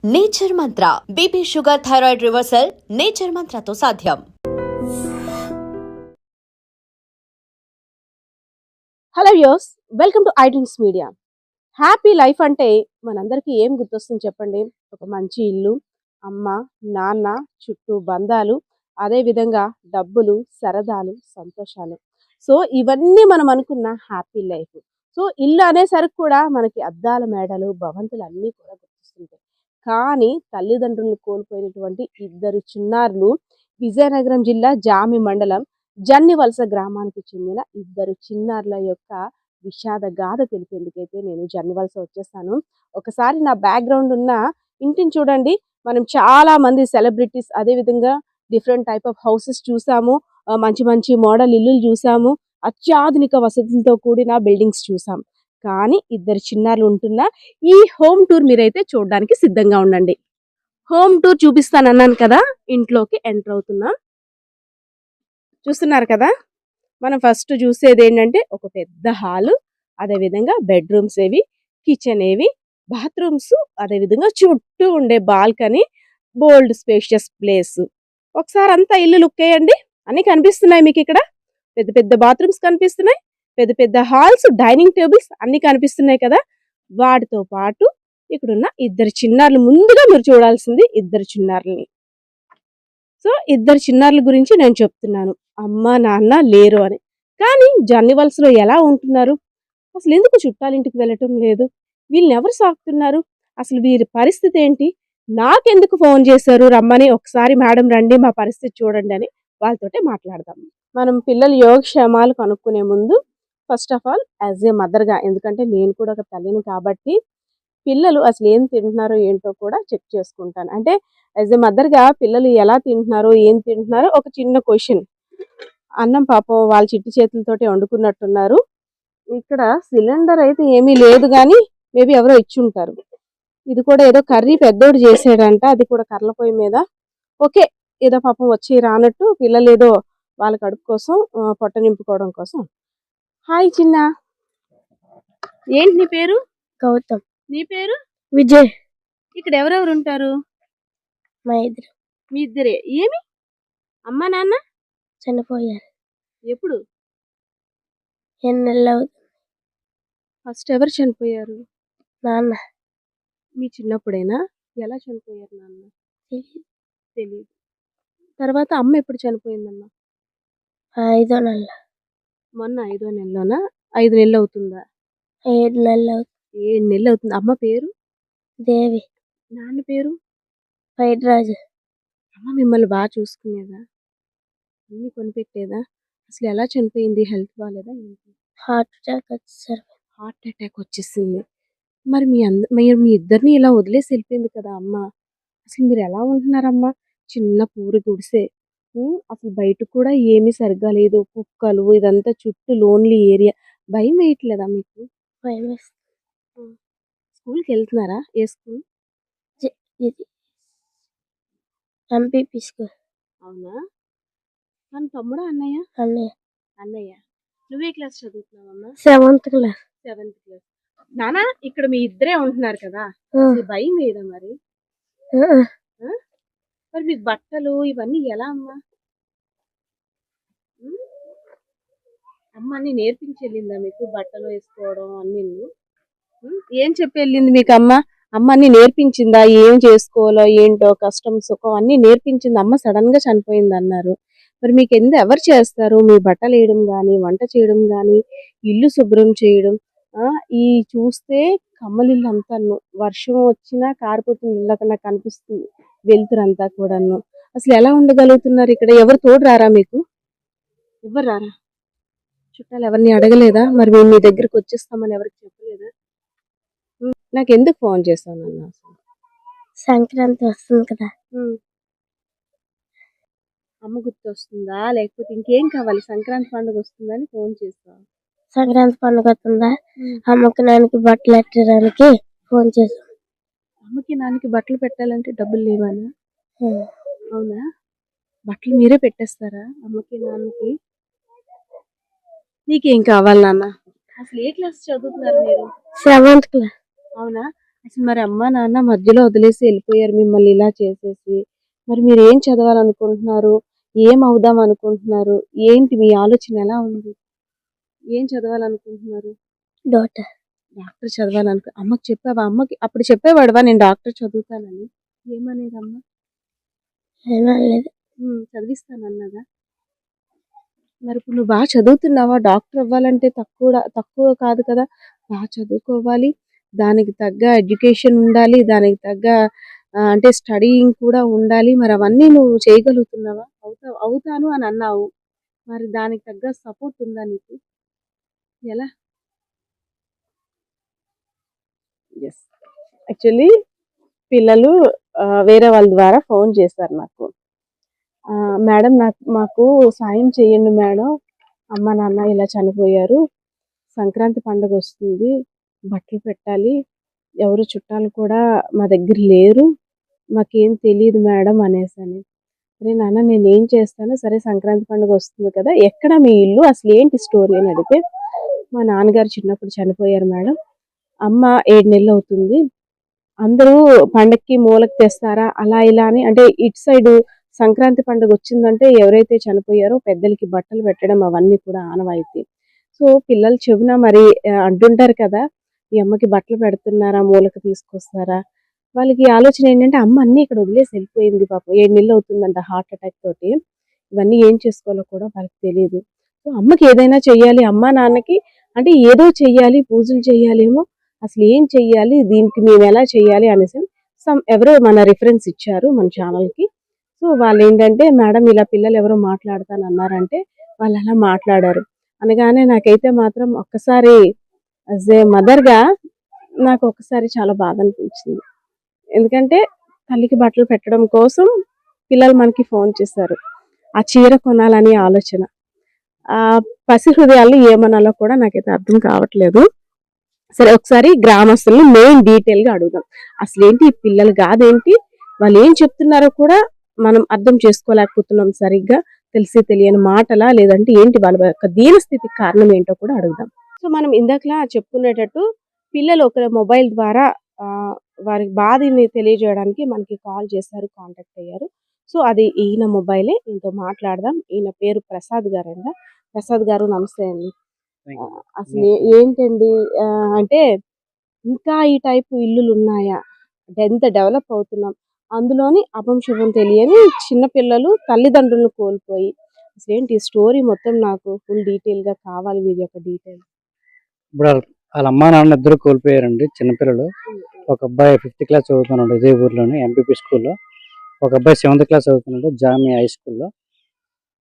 Nature Mantra BP sugar thyroid reversal nature మంత్రతో సాధ్యం. Hello views, welcome to iDreams media. Happy life అంటే మనందరికీ ఏం గుర్తొస్తుంది చెప్పండి? ఒక మంచి ఇల్లు, అమ్మ, నాన్న, చుట్టూ బంధాలు, అదేవిధంగా డబ్బులు, సరదాలు, సంతోషాలు. సో ఇవన్నీ మనం అనుకున్న హ్యాపీ లైఫ్. సో ఇల్లు అనేసరికి కూడా మనకి అద్దాల మేడలు, భవంతులు అన్నీ కూడా గుర్తొస్తుంటాయి. కానీ తల్లిదండ్రులను కోల్పోయినటువంటి ఇద్దరు చిన్నారులు విజయనగరం జిల్లా జామి మండలం జన్నివలస గ్రామానికి చెందిన ఇద్దరు చిన్నారుల యొక్క విషాద గాథ తెలిపేందుకైతే నేను జన్నివలస వచ్చేసాను. ఒకసారి నా బ్యాక్గ్రౌండ్ ఉన్న ఇంటిని చూడండి. మనం చాలా మంది సెలబ్రిటీస్, అదేవిధంగా డిఫరెంట్ టైప్ ఆఫ్ హౌసెస్ చూసాము, మంచి మంచి మోడల్ ఇల్లులు చూసాము, అత్యాధునిక వసతులతో కూడిన బిల్డింగ్స్ చూసాం. కానీ ఇద్దరు చిన్నారులు ఉంటున్న ఈ హోమ్ టూర్ మీరైతే చూడడానికి సిద్ధంగా ఉండండి. హోమ్ టూర్ చూపిస్తానన్నాను కదా, ఇంట్లోకి ఎంటర్ అవుతున్నాం. చూస్తున్నారు కదా, మనం ఫస్ట్ చూసేది ఏంటంటే ఒక పెద్ద హాలు, అదేవిధంగా బెడ్రూమ్స్ ఏవి, కిచెన్ ఏవి, బాత్రూమ్స్, అదేవిధంగా చుట్టూ ఉండే బాల్కనీ, బోల్డ్ స్పేషియస్ ప్లేస్. ఒకసారి అంతా ఇల్లు లుక్ వేయండి. అన్ని కనిపిస్తున్నాయి మీకు ఇక్కడ. పెద్ద పెద్ద బాత్రూమ్స్ కనిపిస్తున్నాయి, పెద్ద పెద్ద హాల్స్, డైనింగ్ టేబుల్స్ అన్ని కనిపిస్తున్నాయి కదా. వాటితో పాటు ఇక్కడున్న ఇద్దరు చిన్నారులు, ముందుగా మీరు చూడాల్సింది ఇద్దరు చిన్నారులని. సో ఇద్దరు చిన్నారుల గురించి నేను చెప్తున్నాను. అమ్మ నాన్న లేరు అని. కానీ జన్నివలసలో ఎలా ఉంటున్నారు? అసలు ఎందుకు చుట్టాలింటికి వెళ్ళటం లేదు? వీళ్ళని ఎవరు సాకుతున్నారు? అసలు వీరి పరిస్థితి ఏంటి? నాకెందుకు ఫోన్ చేశారు రమ్మని, ఒకసారి మేడం రండి మా పరిస్థితి చూడండి అని వాళ్ళతోటే మాట్లాడదాం. మనం పిల్లల యోగక్షేమాలు కనుక్కునే ముందు first of all as a మదర్గా, ఎందుకంటే నేను కూడా ఒక తల్లిని కాబట్టి పిల్లలు అసలు ఏం తింటున్నారో ఏంటో కూడా చెక్ చేసుకుంటాను. అంటే యాజ్ ఏ మదర్గా పిల్లలు ఎలా తింటున్నారో, ఏం తింటున్నారో ఒక చిన్న క్వశ్చన్. అన్నం పాపం వాళ్ళ చిట్టి చేతులతోటి వండుకున్నట్టున్నారు. ఇక్కడ సిలిండర్ అయితే ఏమీ లేదు, కానీ మేబీ ఎవరో ఇచ్చి ఉంటారు. ఇది కూడా ఏదో కర్రీ పెద్దోడు చేసాడంట, అది కూడా కర్రల పొయ్యి మీద. ఓకే, ఏదో పాపం వచ్చి రానట్టు పిల్లలు ఏదో వాళ్ళ కడుపు కోసం, పొట్ట నింపుకోవడం కోసం. హాయ్ చిన్న, ఏంటి నీ పేరు? గౌతమ్. నీ పేరు? విజయ్. ఇక్కడ ఎవరెవరు ఉంటారు? మా ఇద్దరు. మీ ఇద్దరే? ఏమి అమ్మా నాన్న చనిపోయారు. ఎప్పుడు? ఎన్నెళ్ళు ఫస్ట్ ఎవరు చనిపోయారు? నాన్న. మీ చిన్నప్పుడేనా? ఎలా చనిపోయారు నాన్న? తెలియదు. తర్వాత అమ్మ ఎప్పుడు చనిపోయిందమ్మా? 5వ నెల. మొన్న 5వ నెలలోనా? 5 నెలలు అవుతుందా? 7 నెలలు. 7 నెలలు అవుతుంది. అమ్మ పేరు? దేవి. నాన్న పేరు? పైడిరాజు. అమ్మ మిమ్మల్ని బాగా చూసుకునేదా? అన్ని కొనిపెట్టేదా? అసలు ఎలా చనిపోయింది? హెల్త్ బాగాలేదా ఏంటి? హార్ట్ అటాక్ వచ్చేసరి. హార్ట్ అటాక్ వచ్చేసింది. మరి మీరు మీ ఇద్దరిని ఇలా వదిలేసి వెళ్ళిపోయింది కదా అమ్మ. అసలు మీరు ఎలా ఉంటున్నారమ్మా? చిన్న పూరి గుడిసే, అసలు బయట కూడా ఏమీ సరిగ్గా లేదు, కుక్కలు, ఇదంతా చుట్టూ లోన్లీ ఏరియా. భయం వేయట్లేదా మీకు? భయం వేస్తుంది. స్కూల్కి వెళ్తున్నారా? ఏ స్కూల్? ఇది ఎంపీపీ స్కూల్. అవునా? మన తమ్ముడా అన్నయ్య? అన్నయ్య. అన్నయ్య. నువ్వే class చదువుతున్నావమ్మా? 7th class. 7th class. నానా, ఇక్కడ మీ ఇద్దరే ఉంటున్నారు కదా, భయం వేయదా మరి? మరి మీకు బట్టలు ఇవన్నీ ఎలా అమ్మా? అమ్మ అన్ని నేర్పించి వెళ్ళిందా మీకు? బట్టలు వేసుకోవడం అన్ని ఏం చెప్పి వెళ్ళింది మీకు అమ్మ? అమ్మ అన్ని నేర్పించిందా? ఏం చేసుకోవాలో ఏంటో, కష్టం సుఖం అన్ని నేర్పించింది. అమ్మ సడన్ గా చనిపోయింది అన్నారు. మరి మీకు ఎవరు చేస్తారు? మీ బట్టలు వేయడం కానీ, వంట చేయడం కానీ, ఇల్లు శుభ్రం చేయడం. ఈ చూస్తే కమ్మలిల్లు అంతా వర్షం వచ్చినా కారిపోతుంది ఇళ్ళకి నాకు కనిపిస్తుంది, వెళ్తురంతా కూడాను. అసలు ఎలా ఉండగలుగుతున్నారు ఇక్కడ? ఎవరు తోడు రారా మీకు? ఎవరు రారా? చుట్టాలు ఎవరిని అడగలేదా? మరి మేము మీ దగ్గరికి వచ్చేస్తామని ఎవరికి చెప్పలేదా? నాకు ఎందుకు ఫోన్ చేశాను అన్న? సంక్రాంతి వస్తుంది కదా, అమ్మ గుర్తు వస్తుందా, లేకపోతే ఇంకేం కావాలి? సంక్రాంతి పండుగ వస్తుందని ఫోన్ చేస్తాను. సంక్రాంతి పండుగ వస్తుందా, అమ్మకి నాన్నకి బట్టలు పెట్టడానికి ఫోన్ చేస్తాం. అమ్మకి నాన్నకి బట్టలు పెట్టాలంటే డబ్బులు లేవానా? అవునా? బట్టలు మీరే పెట్టేస్తారా అమ్మకి నాన్నకి? నీకేం కావాలి నాన్న? అసలు ఏ క్లాస్ చదువుతున్నారు మీరు? 7th class. అవునా? అసలు మరి అమ్మ నాన్న మధ్యలో వదిలేసి వెళ్ళిపోయారు మిమ్మల్ని ఇలా చేసేసి. మరి మీరు ఏం చదవాలనుకుంటున్నారు? ఏం అవుదాం అనుకుంటున్నారు? ఏంటి మీ ఆలోచన ఎలా ఉంది? ఏం చదవాలనుకుంటున్నారు? డాక్టర్. డాక్టర్ అమ్మకి చెప్పావా? అమ్మకి అప్పుడు చెప్పేవాడివా నేను డాక్టర్ చదువుతానని? ఏమనేది అమ్మ? ఏమనలేదు. చదివిస్తానన్నదా? మరి ఇప్పుడు నువ్వు బాగా చదువుతున్నావా? డాక్టర్ అవ్వాలంటే తక్కువ కాదు కదా! బాగా చదువుకోవాలి. దానికి తగ్గ ఎడ్యుకేషన్ ఉండాలి. దానికి తగ్గ అంటే స్టడీయింగ్ కూడా ఉండాలి. మరి అవన్నీ నువ్వు చేయగలుగుతున్నావా? అవుతాను అని అన్నావు. మరి దానికి తగ్గ సపోర్ట్ ఉందా నీకు? ఎలా? యెస్. యాక్చువల్లీ పిల్లలు వేరే వాళ్ళ ద్వారా ఫోన్ చేశారు నాకు. మేడం మాకు సాయం చేయండి మేడం. అమ్మ నాన్న ఇలా చనిపోయారు. సంక్రాంతి పండుగ వస్తుంది. బట్టలు పెట్టాలి. ఎవరు చుట్టాలు కూడా మా దగ్గర లేరు. మాకేం తెలీదు మేడం అనేసని. సరే నాన్న నేనేం చేస్తాను, సరే సంక్రాంతి పండుగ వస్తుంది కదా! ఎక్కడ మీ ఇల్లు? అసలు ఏంటి స్టోరీ అని అడిగితే, మా నాన్నగారు చిన్నప్పుడు చనిపోయారు మేడం. అమ్మ 7 నెలలు అవుతుంది. అందరూ పండక్కి మూలకి తెస్తారా? అలా ఇలా అని అంటే ఇటు సైడు సంక్రాంతి పండుగ వచ్చిందంటే ఎవరైతే చనిపోయారో పెద్దలకి బట్టలు పెట్టడం అవన్నీ కూడా ఆనవాయితీ. సో, పిల్లలు చెవున మరి అంటుంటారు కదా! ఈ అమ్మకి బట్టలు పెడుతున్నారా? మూలకి తీసుకొస్తారా? వాళ్ళకి ఆలోచన ఏంటంటే అమ్మ అన్నీ ఇక్కడ వదిలేసి వెళ్ళిపోయింది పాపం. 7 నెలలు అవుతుందంట హార్ట్ అటాక్ తోటి. ఇవన్నీ ఏం చేసుకోవాలో కూడా వాళ్ళకి తెలీదు. సో, అమ్మకి ఏదైనా చెయ్యాలి. అమ్మా, నాన్నకి అంటే ఏదో చెయ్యాలి. పూజలు చెయ్యాలేమో అసలు ఏం చెయ్యాలి? దీనికి మేమెలా చెయ్యాలి అనేసి ఎవరో మన రిఫరెన్స్ ఇచ్చారు మన ఛానల్‌కి. సో, వాళ్ళేంటంటే మేడం ఇలా పిల్లలు ఎవరో మాట్లాడతానన్నారంటే వాళ్ళలా మాట్లాడారు. అనగానే నాకైతే మాత్రం ఒక్కసారి యాస్ ఎ మదర్‌గా నాకు ఒక్కసారి చాలా బాధ అనిపించింది. ఎందుకంటే తల్లికి బట్టలు పెట్టడం కోసం పిల్లలు మనకి ఫోన్ చేశారు. ఆ చీర కొనాలనే ఆలోచన. పసి హృదయాల్ని ఏమనాలో కూడా నాకైతే అర్థం కావట్లేదు. సరే ఒకసారి గ్రామస్తుల్ని మెయిన్ డీటెయిల్‌గా అడుగుదాం. అసలేంటి ఈ పిల్లలు గాదేంటి? వాళ్ళు ఏం చెప్తున్నారో కూడా మనం అర్థం చేసుకోలేకపోతున్నాం సరిగ్గా. తెలిసి తెలియని మాటలా? లేదంటే ఏంటి వాళ్ళ యొక్క దీనస్థితికి కారణం ఏంటో కూడా అడుగుదాం. సో, మనం ఇందాకలా చెప్పుకునేటట్టు పిల్లలు ఒక మొబైల్ ద్వారా వారి బాధని తెలియజేయడానికి మనకి కాల్ చేశారు, కాంటాక్ట్ అయ్యారు. సో, అది ఈయన మొబైలే. ఈయనతో మాట్లాడదాం. ఈయన పేరు ప్రసాద్ గారంట. ప్రసాద్ గారు నమస్తే అండి. అసలు ఏంటండి అంటే ఇంకా ఈ టైపు ఇల్లులున్నాయా? అంటే ఎంత డెవలప్ అవుతున్నాం. అందులోని అభం శుభం తెలియని చిన్న పిల్లలు తల్లిదండ్రులను కోల్పోయి అసలేంటి స్టోరీ మొత్తం నాకు ఫుల్ డీటెయిల్‌గా కావాలి వీరి యొక్క డీటెయిల్. ఇప్పుడు వాళ్ళ అమ్మా నాన్న ఇద్దరు కోల్పోయారండి చిన్నపిల్లలు. ఒక అబ్బాయి 5th క్లాస్ చదువుతున్నాడు ఇదే ఊర్లోనే ఎంపీపీ స్కూల్లో. ఒక అబ్బాయి 7th క్లాస్ చదువుతున్నాడు జామియా హై స్కూల్లో.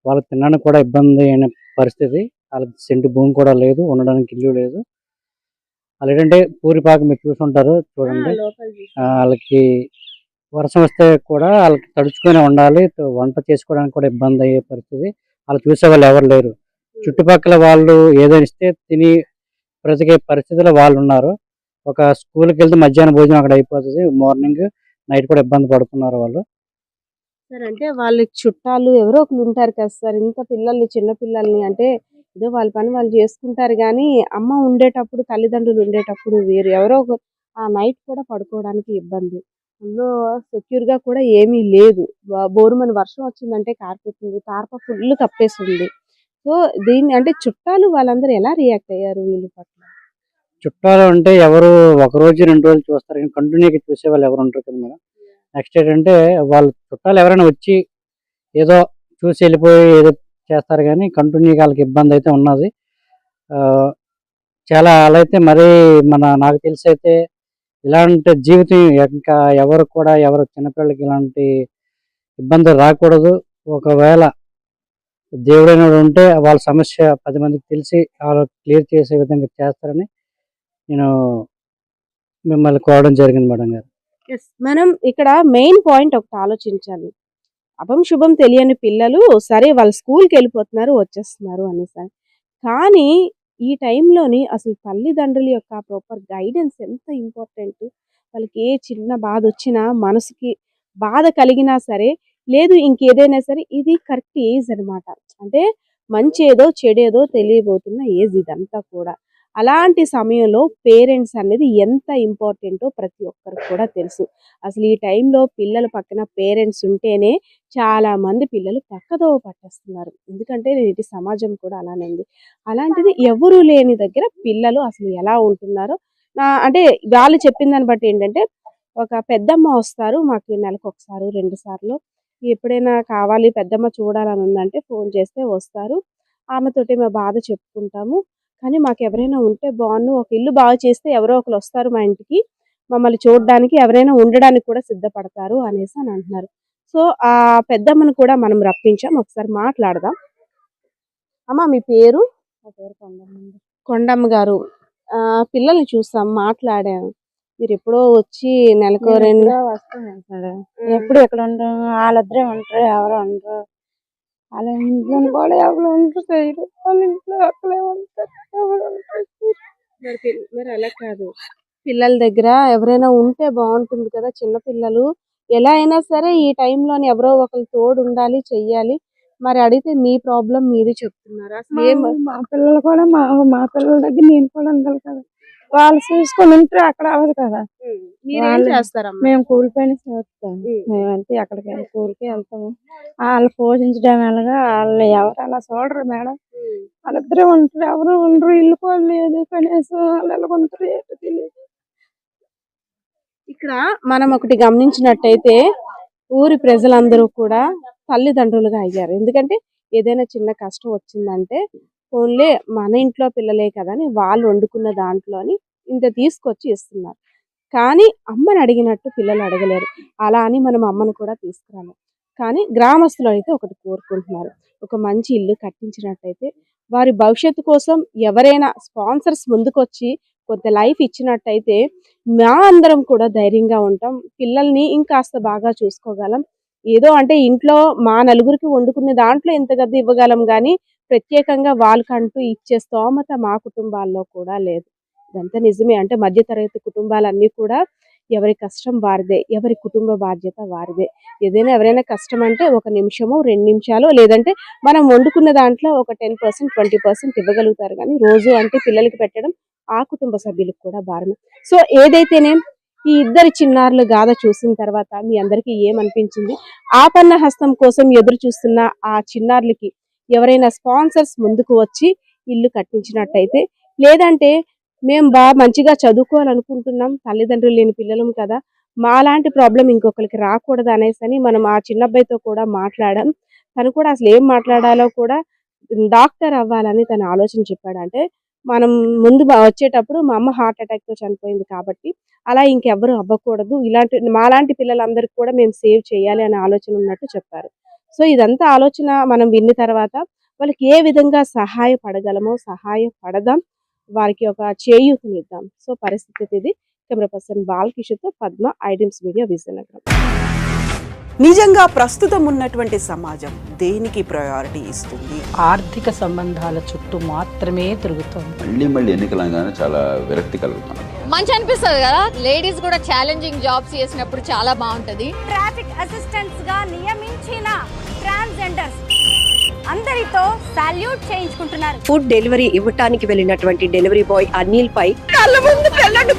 వాళ్ళకి తినడానికి కూడా ఇబ్బంది అయిన పరిస్థితి. వాళ్ళకి సెంటు భూమి కూడా లేదు. ఉండడానికి ఇల్లు లేదు. వాళ్ళేంటంటే పూరిపాక మీరు చూసుంటారు చూడండి. వాళ్ళకి వర్షం వస్తే కూడా వాళ్ళకి తడుచుకొని ఉండాలి. వంట చేసుకోవడానికి కూడా ఇబ్బంది అయ్యే పరిస్థితి. వాళ్ళు చూసేవాళ్ళు ఎవరు లేరు. చుట్టుపక్కల వాళ్ళు ఏదైనా ఇస్తే తిని బ్రతికే పరిస్థితిలో వాళ్ళున్నారు. ఒక స్కూల్‌కెళ్తే మధ్యాహ్నం భోజనం అక్కడ అయిపోతది. మార్నింగ్, నైట్ కూడా ఇబ్బంది పడుతున్నారు వాళ్ళు. సార్ అంటే వాళ్ళకి చుట్టాలు ఎవరో ఒకళ్ళు ఉంటారు కదా సార్. ఇంత పిల్లల్ని చిన్న పిల్లల్ని అంటే ఏదో వాళ్ళ పని వాళ్ళు చేసుకుంటారు గానీ, అమ్మ ఉండేటప్పుడు, తల్లిదండ్రులు ఉండేటప్పుడు వేరు. ఎవరో ఒక ఆ నైట్ కూడా పడుకోవడానికి ఇబ్బంది. అందులో సెక్యూర్‌గా కూడా ఏమీ లేదు. బోరుమని వర్షం వచ్చిందంటే కారిపోతుంది. తార్పా ఫుల్ కప్పేసుంది. సో, దీన్ని అంటే చుట్టాలు వాళ్ళందరూ ఎలా రియాక్ట్ అయ్యారు వీళ్ళ పట్ల? చుట్టాలు అంటే ఎవరు ఒక రోజు, 2 రోజులు చూస్తారు కానీ కంటిన్యూగా చూసేవాళ్ళు ఎవరు ఉండరు కదా మేడం. నెక్స్ట్ ఏంటంటే వాళ్ళ చుట్టాలు ఎవరైనా వచ్చి ఏదో చూసి వెళ్ళిపోయి ఏదో చేస్తారు కానీ కంటిన్యూగా వాళ్ళకి ఇబ్బంది అయితే ఉన్నది. ఆహ్, చాలా ఆళ్ళైతే మరీ నాకు తెలిసైతే ఇలాంటి జీవితం ఇంకా ఎవరు కూడా ఎవరు చిన్నపిల్లలకి ఇలాంటి ఇబ్బందులు రాకూడదు. ఒకవేళ దేవుడనేవాడు ఉంటే వాళ్ళ సమస్య 10 మందికి తెలిసి ఆళ్ళకి క్లియర్ చేసే విధంగా చేస్తారని నేను మిమ్మల్ని కోరడం జరిగింది మేడం గారు. యెస్. మనం ఇక్కడ మెయిన్ పాయింట్ ఒకటి ఆలోచించాలి. అభం శుభం తెలియని పిల్లలు సరే వాళ్ళు స్కూల్‌కెళ్ళిపోతున్నారు, వచ్చేస్తున్నారు అనేసని. కానీ ఈ టైంలోని అసలు తల్లిదండ్రుల యొక్క ప్రాపర్ గైడెన్స్ ఎంత ఇంపార్టెంట్. వాళ్ళకి ఏ చిన్న బాధొచ్చినా, మనసుకి బాధ కలిగినా సరే, లేదు ఇంకేదైనా సరే ఇది కరెక్ట్ ఏజ్ అనమాట. అంటే మంచేదో, చెడేదో తెలియబోతున్న ఏజ్ ఇదంతా కూడా. అలాంటి సమయంలో పేరెంట్స్ అనేది ఎంత ఇంపార్టెంటో ప్రతి ఒక్కరికి కూడా తెలుసు. అసలు ఈ టైంలో పిల్లల పక్కన పేరెంట్స్ ఉంటేనే చాలా మంది పిల్లలు పక్కదోవ పట్టేస్తున్నారు. ఎందుకంటే నేటి సమాజం కూడా అలానే ఉంది. అలాంటిది ఎవరు లేని దగ్గర పిల్లలు అసలు ఎలా ఉంటున్నారో అంటే వాళ్ళు చెప్పిన దాన్ని బట్టి ఏంటంటే, ఒక పెద్దమ్మ వస్తారు మాకు నెలకొకసారి 2 సార్లు. ఎప్పుడైనా కావాలి పెద్దమ్మ చూడాలని ఉందంటే ఫోన్ చేస్తే వస్తారు. ఆమెతోటి మా బాధ చెప్పుకుంటాము. కానీ మాకెవరైనా ఉంటే బావున్ను. ఒక ఇల్లు బాగు చేస్తే ఎవరో ఒకళ్ళు వస్తారు మా ఇంటికి. మమ్మల్ని చూడడానికి, ఎవరైనా ఉండడానికి కూడా సిద్ధపడతారు అనేసి అని అంటున్నారు. సో, ఆ పెద్దమ్మను కూడా మనం రప్పించాం. ఒకసారి మాట్లాడదాం. అమ్మ మీ పేరు? నా పేరు కొండమ్మ. కొండమ్మ గారు. పిల్లల్ని చూసాం, మాట్లాడాను. మీరెప్పుడో వచ్చి నెలకో 2 వస్తాను సార్. ఎప్పుడు ఇక్కడ ఉండరు, వాళ్ళిద్దరే ఉంటారు, ఎవరు ఉండరు. వాళ్ళ ఇంట్లో కూడా ఎవరు ఉండరు చేయరు. వాళ్ళ ఇంట్లో అక్కడే ఉంటారు, ఎవరు ఉంటారు చేయరు. మరి అలా కాదు. పిల్లల దగ్గర ఎవరైనా ఉంటే బాగుంటుంది కదా. చిన్న పిల్లలు ఎలా అయినా సరే ఈ టైంలోని ఎవరో ఒకరు తోడు ఉండాలి, చెయ్యాలి. మరి అడిగితే మీ ప్రాబ్లం మీది చెప్తున్నారు. అసలు ఏం మా పిల్లలు కూడా మా పిల్లల దగ్గర నేను కూడా ఉండాలి కదా. వాళ్ళు చూసుకొని ఉంటే అక్కడ అవ్వదు కదా. మీరేం చేస్తారమ్మా? మేము కూలి పని చేస్తాం. మేమంతే అక్కడికి కూలికి వెళ్తాము. వాళ్ళు పోషించడం ఎలాగా, వాళ్ళు ఎవరు అలా చూడరు మేడం. వాళ్ళిద్దరే ఉంటారు, ఎవరు ఉండరు. ఇల్లు కూడా లేదు కనీసం. వాళ్ళు ఎలా ఉంటారు ఏంటో తెలియదు. ఇక్కడ మనం ఒకటి గమనించినట్టయితే ఊరి ప్రజలందరూ కూడా తల్లిదండ్రులుగా అయ్యారు. ఎందుకంటే ఏదైనా చిన్న కష్టం వచ్చిందంటే ఓన్లీ మన ఇంట్లో పిల్లలే కదా అని వాళ్ళు వండుకున్న దాంట్లోని ఇంత తీసుకొచ్చి ఇస్తున్నారు. కానీ అమ్మని అడిగినట్టు పిల్లలు అడగలేరు. అలా అని మనం అమ్మను కూడా తీసుకురాము. కానీ గ్రామస్తులు అయితే ఒకటి కోరుకుంటున్నారు, ఒక మంచి ఇల్లు కట్టించినట్టయితే వారి భవిష్యత్తు కోసం ఎవరైనా స్పాన్సర్స్ ముందుకొచ్చి కొంత లైఫ్ ఇచ్చినట్టయితే మా అందరం కూడా ధైర్యంగా ఉంటాం. పిల్లల్ని ఇంకాస్త బాగా చూసుకోగలం. ఏదో అంటే ఇంట్లో మా నలుగురికి వండుకునే దాంట్లో ఇంత గది ఇవ్వగలం కానీ ప్రత్యేకంగా వాళ్ళకంటూ ఇచ్చే స్తోమత మా కుటుంబాల్లో కూడా లేదు. ఇదంతా నిజమే. అంటే మధ్యతరగతి కుటుంబాలన్నీ కూడా ఎవరి కష్టం వారిదే, ఎవరి కుటుంబ బాధ్యత వారిదే. ఏదైనా ఎవరైనా కష్టం అంటే 1 నిమిషమో 2 నిమిషాలు, లేదంటే మనం వండుకున్న దాంట్లో ఒక 10% 20% ఇవ్వగలుగుతారు. కానీ రోజు అంటే పిల్లలకి పెట్టడం ఆ కుటుంబ సభ్యులకు కూడా భారమే. సో ఏదైతేనే ఈ ఇద్దరి చిన్నారుల గాథ చూసిన తర్వాత మీ అందరికీ ఏమనిపించింది? ఆపన్న హస్తం కోసం ఎదురు చూస్తున్న ఆ చిన్నారులకి ఎవరైనా స్పాన్సర్స్ ముందుకు వచ్చి ఇల్లు కట్టించినట్టయితే, లేదంటే మేము మంచిగా చదువుకోవాలనుకుంటున్నాం, తల్లిదండ్రులు లేని పిల్లలం కదా, మాలాంటి ప్రాబ్లం ఇంకొకరికి రాకూడదు అనేసి మనం ఆ చిన్నబ్బాయితో కూడా మాట్లాడాం. తను కూడా అసలు ఏం మాట్లాడాలో కూడా డాక్టర్ అవ్వాలని తన ఆలోచన చెప్పాడు. అంటే మనం ముందు వచ్చేటప్పుడు మా అమ్మ హార్ట్ అటాక్తో చనిపోయింది కాబట్టి అలా ఇంకెవ్వరు అవ్వకూడదు, ఇలాంటి మాలాంటి పిల్లలందరికీ కూడా మేము సేవ్ చేయాలి అనే ఆలోచన ఉన్నట్టు చెప్పారు. సో ఇదంతా ఆలోచన మనం విన్న తర్వాత వాళ్ళకి ఏ విధంగా సహాయపడగలమో సహాయపడదాం, వారికి ఒక చేయూతనిద్దాం. సో పరిస్థితి ఇది. కెమెరా పర్సన్ బాలకిషోర్తో పద్మ, ఐడ్రీమ్స్ మీడియా, విజయనగరం. నిజంగా ప్రస్తుతం ఉన్నటువంటి సమాజం దేనికి ప్రయారిటీ ఇస్తుంది? ఆర్థిక సంబంధాల చుట్టూ మాత్రమే తిరుగుతోంది. మళ్ళీ ఎన్నికలంగానే చాలా విరక్తి కలుగుతున్నాం. మంచి అనిపిస్తుంది కదా, లేడీస్ కూడా ఛాలెంజింగ్ జాబ్స్ చేసినప్పుడు చాలా బాగుంటది. ట్రాఫిక్ అసిస్టెంట్స్ గా నియమించిన ట్రాన్స్జెండర్స్ అందరితో సాల్యూట్ చేయించుకుంటున్నారు. ఫుడ్ డెలివరీ ఇవ్వటానికి వెళ్ళినటువంటి డెలివరీ బాయ్ అనిల్ పై కళ్ళ ముందు పెళ్ళండి